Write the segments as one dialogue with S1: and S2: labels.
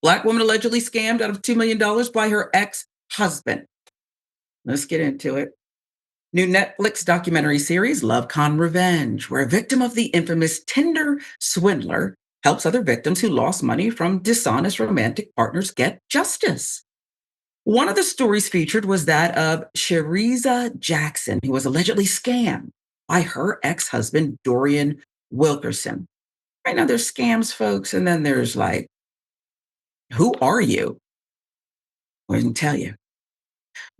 S1: Black woman allegedly scammed out of $2 million by her ex-husband. Let's get into it. New Netflix documentary series, Love Con Revenge, where a victim of the infamous Tinder swindler helps other victims who lost money from dishonest romantic partners get justice. One of the stories featured was that of Shareza Jackson, who was allegedly scammed by her ex-husband, Dorian Wilkerson. Right now, there's scams, folks, and then there's like, who are you? I can tell you.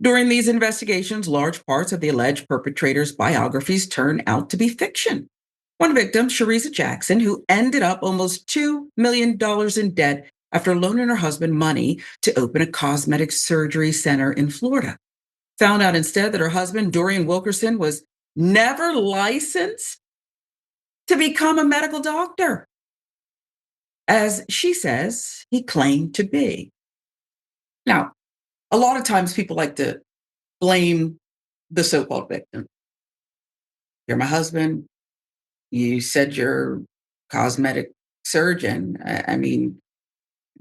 S1: During these investigations, large parts of the alleged perpetrator's biographies turn out to be fiction. One victim, Shareza Jackson, who ended up almost $2 million in debt after loaning her husband money to open a cosmetic surgery center in Florida, found out instead that her husband, Dorian Wilkerson, was never licensed to become a medical doctor, as she says he claimed to be. Now, a lot of times people like to blame the so-called victim. You're my husband. You said you're cosmetic surgeon. I mean,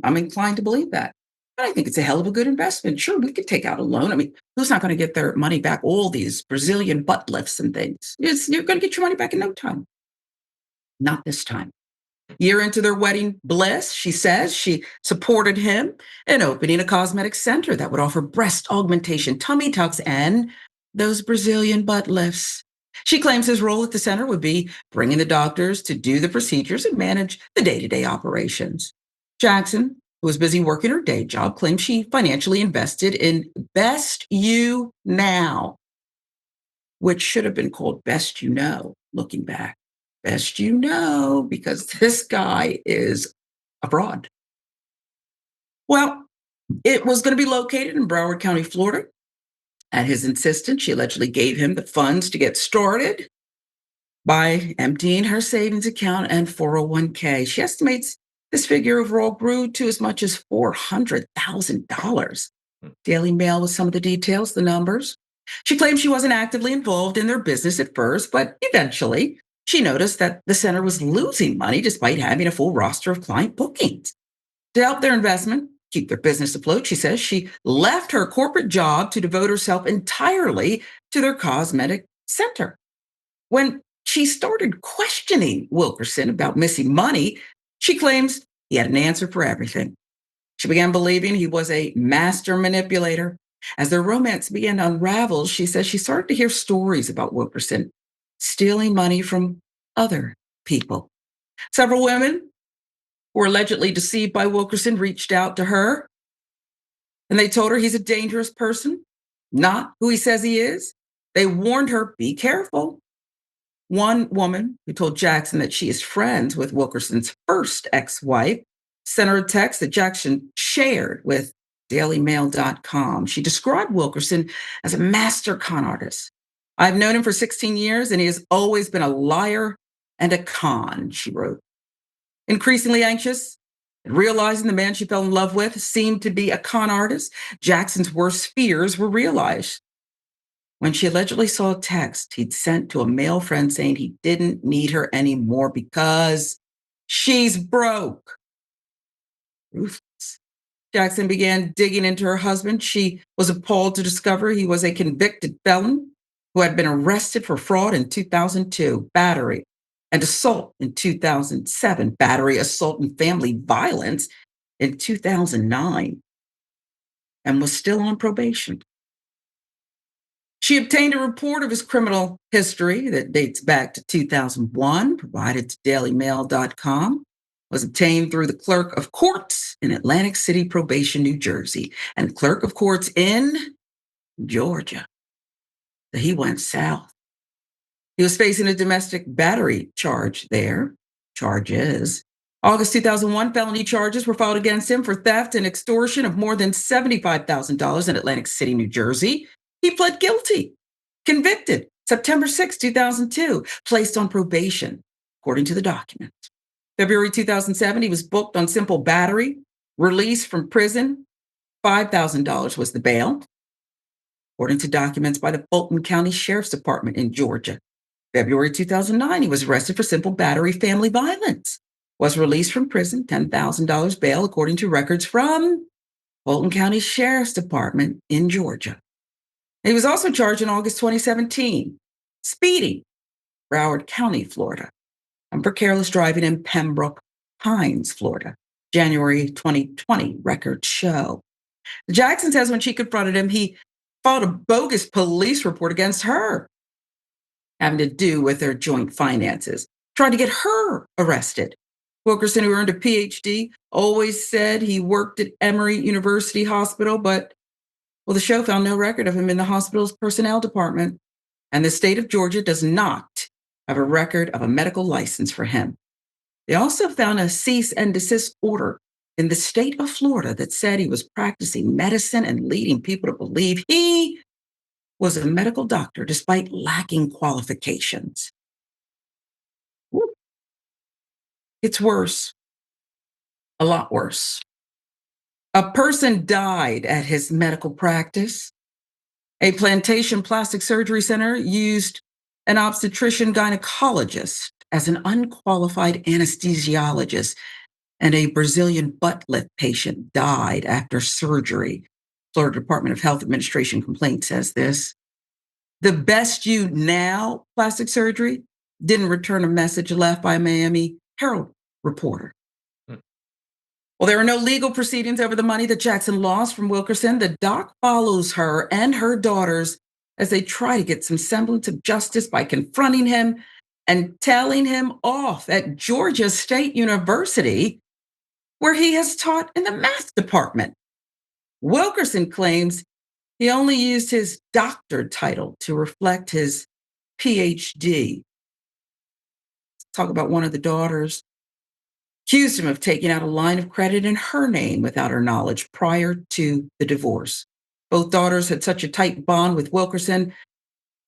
S1: I'm inclined to believe that. But I think it's a hell of a good investment. Sure, we could take out a loan. I mean, who's not going to get their money back? All these Brazilian butt lifts and things. You're going to get your money back in no time. Not this time. Year into their wedding bliss, she says she supported him in opening a cosmetic center that would offer breast augmentation, tummy tucks, and those Brazilian butt lifts. She claims his role at the center would be bringing the doctors to do the procedures and manage the day-to-day operations. Jackson, who was busy working her day job, claims she financially invested in Best You Now, which should have been called Best You Know, looking back. Best you know, because this guy is a fraud. Well, it was going to be located in Broward County, Florida. At his insistence, she allegedly gave him the funds to get started by emptying her savings account and 401k. She estimates this figure overall grew to as much as $400,000. Daily Mail with some of the details, the numbers. She claims she wasn't actively involved in their business at first, but eventually she noticed that the center was losing money despite having a full roster of client bookings. To help their investment, keep their business afloat, she says she left her corporate job to devote herself entirely to their cosmetic center. When she started questioning Wilkerson about missing money, she claims he had an answer for everything. She began believing he was a master manipulator. As their romance began to unravel, she says she started to hear stories about Wilkerson stealing money from other people. Several women who were allegedly deceived by Wilkerson reached out to her, and they told her he's a dangerous person, not who he says he is. They warned her, be careful. One woman who told Jackson that she is friends with Wilkerson's first ex-wife sent her a text that Jackson shared with dailymail.com. She described Wilkerson as a master con artist. I've known him for 16 years, and he has always been a liar and a con, she wrote. Increasingly anxious and realizing the man she fell in love with seemed to be a con artist, Jackson's worst fears were realized when she allegedly saw a text he'd sent to a male friend saying he didn't need her anymore because she's broke. Ruthless. Jackson began digging into her husband. She was appalled to discover he was a convicted felon who had been arrested for fraud in 2002, battery, and assault in 2007, battery, assault, and family violence in 2009, and was still on probation. She obtained a report of his criminal history that dates back to 2001, provided to dailymail.com, was obtained through the clerk of courts in Atlantic City Probation, New Jersey, and clerk of courts in Georgia. So he went south. He was facing a domestic battery charge there, charges. August 2001, felony charges were filed against him for theft and extortion of more than $75,000 in Atlantic City, New Jersey. He pled guilty, convicted September 6, 2002, placed on probation, according to the documents. February 2007, he was booked on simple battery, released from prison. $5,000 was the bail, according to documents by the Fulton County Sheriff's Department in Georgia. February 2009, he was arrested for simple battery, family violence. was released from prison, $10,000 bail, according to records from Fulton County Sheriff's Department in Georgia. He was also charged in August 2017, speeding, Broward County, Florida, and for careless driving in Pembroke Pines, Florida. January 2020 records show. Jackson says when she confronted him, he filed a bogus police report against her, having to do with their joint finances, trying to get her arrested. Wilkerson, who earned a PhD, always said he worked at Emory University Hospital, but the show found no record of him in the hospital's personnel department, and the state of Georgia does not have a record of a medical license for him. They also found a cease and desist order in the state of Florida that said he was practicing medicine and leading people to believe he was a medical doctor despite lacking qualifications. Woo. It's worse, a lot worse. A person died at his medical practice. A Plantation Plastic Surgery Center used an obstetrician gynecologist as an unqualified anesthesiologist, and a Brazilian butt lift patient died after surgery. Florida Department of Health Administration complaint says this. The Best You Now plastic surgery didn't return a message left by a Miami Herald reporter. Well, there are no legal proceedings over the money that Jackson lost from Wilkerson. The doc follows her and her daughters as they try to get some semblance of justice by confronting him and telling him off at Georgia State University, where he has taught in the math department. Wilkerson claims he only used his doctor title to reflect his PhD. Let's talk about one of the daughters. Accused him of taking out a line of credit in her name without her knowledge prior to the divorce. Both daughters had such a tight bond with Wilkerson,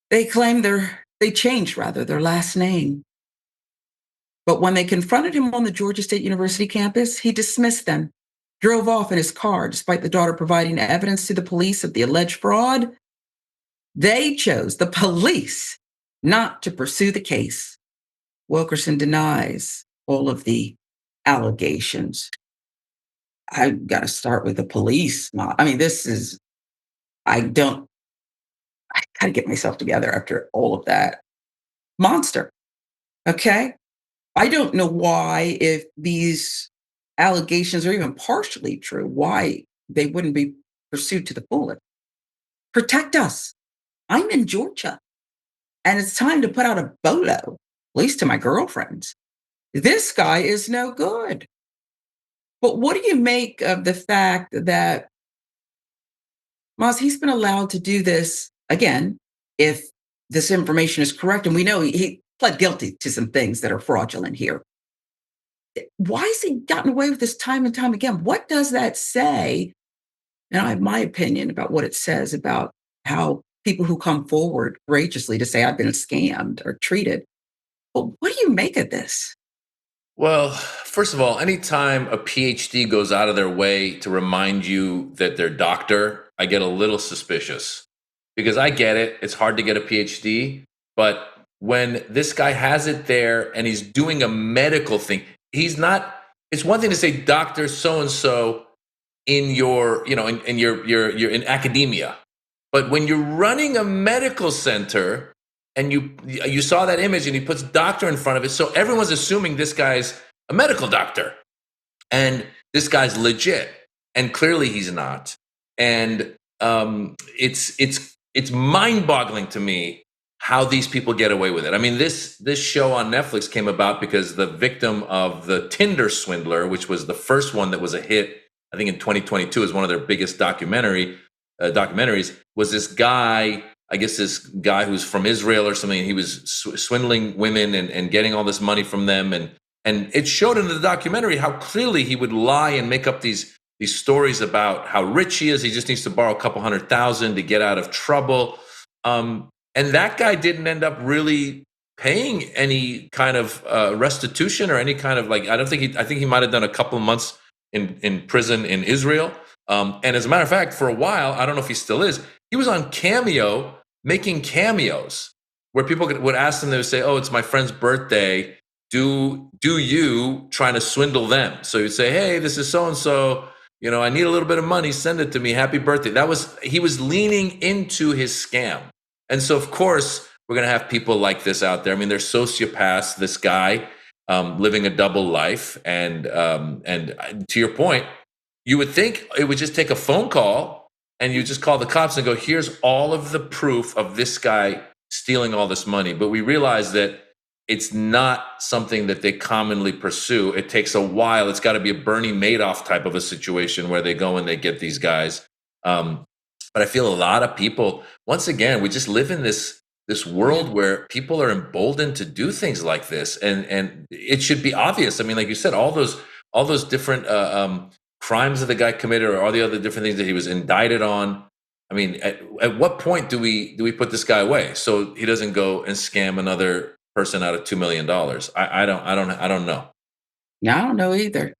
S1: they claimed they changed their last name. But when they confronted him on the Georgia State University campus, he dismissed them, drove off in his car, despite the daughter providing evidence to the police of the alleged fraud. The police, not to pursue the case. Wilkerson denies all of the allegations. I've got to start with the police. I got to get myself together after all of that. Monster. Okay. I don't know why, if these allegations are even partially true, why they wouldn't be pursued to the fullest. Protect us. I'm in Georgia, and it's time to put out a bolo, at least to my girlfriends. This guy is no good. But what do you make of the fact that, Moss, he's been allowed to do this again, if this information is correct, and we know he pled guilty to some things that are fraudulent here. Why has he gotten away with this time and time again? What does that say? And I have my opinion about what it says about how people who come forward courageously to say I've been scammed are treated. But what do you make of this?
S2: Well, first of all, anytime a PhD goes out of their way to remind you that they're doctor, I get a little suspicious, because I get it. It's hard to get a PhD, but when this guy has it there and he's doing a medical thing, it's one thing to say Dr. So-and-so in your, in you're in academia. But when you're running a medical center and you saw that image and he puts doctor in front of it, so everyone's assuming this guy's a medical doctor and this guy's legit, and clearly he's not. And it's mind-boggling to me how these people get away with it. I mean, this show on Netflix came about because the victim of the Tinder swindler, which was the first one that was a hit, I think in 2022, is one of their biggest documentaries, was this guy, I guess this guy who's from Israel or something, and he was swindling women and getting all this money from them. And it showed in the documentary how clearly he would lie and make up these stories about how rich he is. He just needs to borrow a couple $100,000 to get out of trouble. And that guy didn't end up really paying any kind of restitution or any kind of I think he might have done a couple of months in prison in Israel. And as a matter of fact, for a while, I don't know if he still is, he was on Cameo making cameos where people would ask him, they would say, oh, it's my friend's birthday, do you trying to swindle them? So you'd say, hey, this is so and so. I need a little bit of money. Send it to me. Happy birthday. He was leaning into his scam. And so, of course, we're going to have people like this out there. I mean, there's sociopaths, this guy living a double life. And to your point, you would think it would just take a phone call and you just call the cops and go, here's all of the proof of this guy stealing all this money. But we realize that it's not something that they commonly pursue. It takes a while. It's got to be a Bernie Madoff type of a situation where they go and they get these guys. But I feel a lot of people, once again, we just live in this world where people are emboldened to do things like this, and it should be obvious. I mean, like you said, all those different crimes that the guy committed, or all the other different things that he was indicted on. I mean, at what point do we put this guy away so he doesn't go and scam another person out of $2 million? I don't know.
S1: Yeah, I don't know either.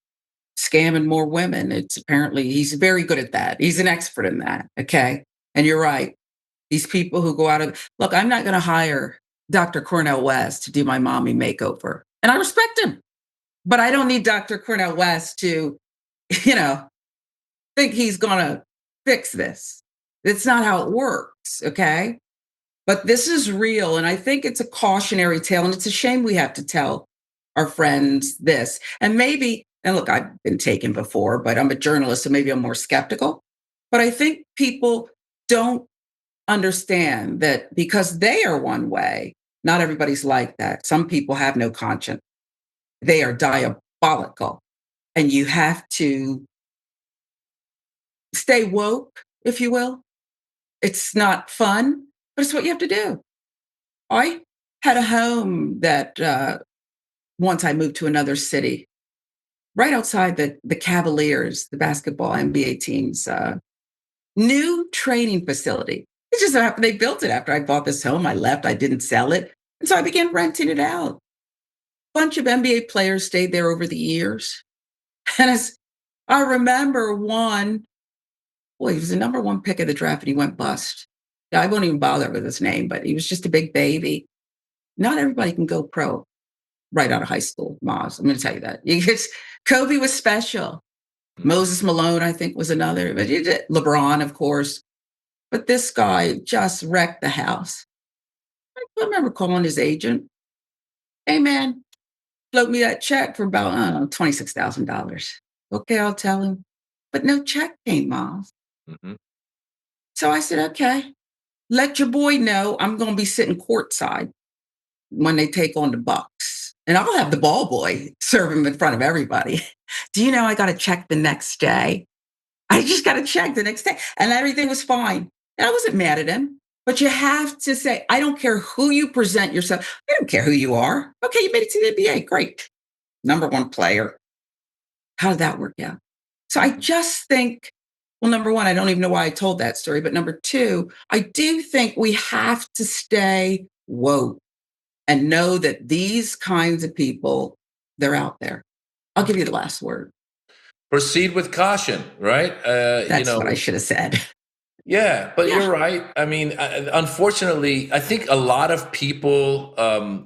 S1: Scamming more women. It's apparently he's very good at that. He's an expert in that. Okay. And you're right. These people who go out of look, I'm not going to hire Dr. Cornell West to do my mommy makeover. And I respect him, but I don't need Dr. Cornell West to, you know, think he's going to fix this. It's not how it works. Okay. But this is real. And I think it's a cautionary tale. And it's a shame we have to tell our friends this. And maybe, and look, I've been taken before, but I'm a journalist, so maybe I'm more skeptical. But I think people don't understand that because they are one way, not everybody's like that. Some people have no conscience. They are diabolical. And you have to stay woke, if you will. It's not fun, but it's what you have to do. I had a home that once I moved to another city, right outside the Cavaliers, the basketball NBA team's new training facility. It just so happened they built it after I bought this home. I left, I didn't sell it. And so I began renting it out. Bunch of NBA players stayed there over the years. And as I remember one, boy, he was the number one pick of the draft and he went bust. Yeah, I won't even bother with his name, but he was just a big baby. Not everybody can go pro right out of high school, Maz. I'm going to tell you that. Kobe was special. Moses Malone, I think, was another. But LeBron, of course. But this guy just wrecked the house. I remember calling his agent. Hey, man, float me that check for about, I don't know, $26,000. Okay, I'll tell him. But no check came, Miles.
S2: Mm-hmm.
S1: So I said, okay, let your boy know I'm going to be sitting courtside when they take on the Bucks. And I'll have the ball boy serve him in front of everybody. Do you know I got a check the next day? I just got a check the next day and everything was fine. And I wasn't mad at him. But you have to say, I don't care who you present yourself. I don't care who you are. Okay, you made it to the NBA. Great. Number one player. How did that work out? So I just think, well, number one, I don't even know why I told that story. But number two, I do think we have to stay woke and know that these kinds of people, they're out there. I'll give you the last word.
S2: Proceed with caution, right?
S1: That's what I should have said.
S2: Yeah, but
S1: Yeah.
S2: you're right. I mean, unfortunately, I think a lot of people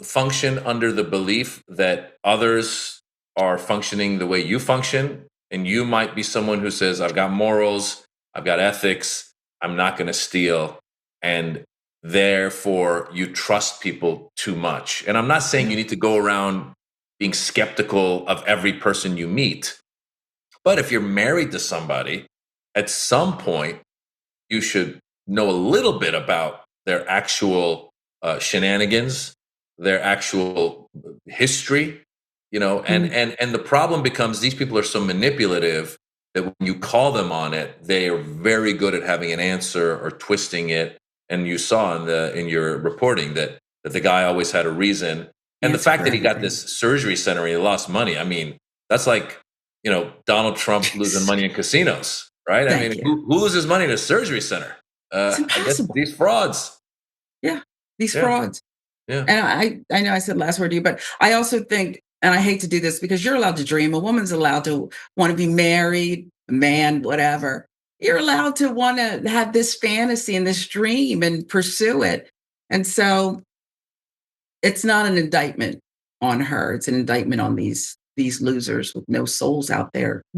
S2: function under the belief that others are functioning the way you function. And you might be someone who says, I've got morals, I've got ethics, I'm not going to steal. And therefore, you trust people too much. And I'm not saying you need to go around being skeptical of every person you meet. But if you're married to somebody, at some point, you should know a little bit about their actual shenanigans, their actual history, and the problem becomes these people are so manipulative that when you call them on it, they are very good at having an answer or twisting it. And you saw in your reporting that the guy always had a reason. And the fact that he got this surgery center and he lost money, I mean, that's like, Donald Trump losing money in casinos. Right? I mean, who loses money in a surgery center?
S1: It's
S2: I guess
S1: impossible.
S2: these frauds.
S1: Yeah, these frauds.
S2: Yeah.
S1: And I know I said last word to you, but I also think, and I hate to do this because you're allowed to dream. A woman's allowed to want to be married, a man, whatever. You're allowed to want to have this fantasy and this dream and pursue it. And so it's not an indictment on her. It's an indictment on these losers with no souls out there.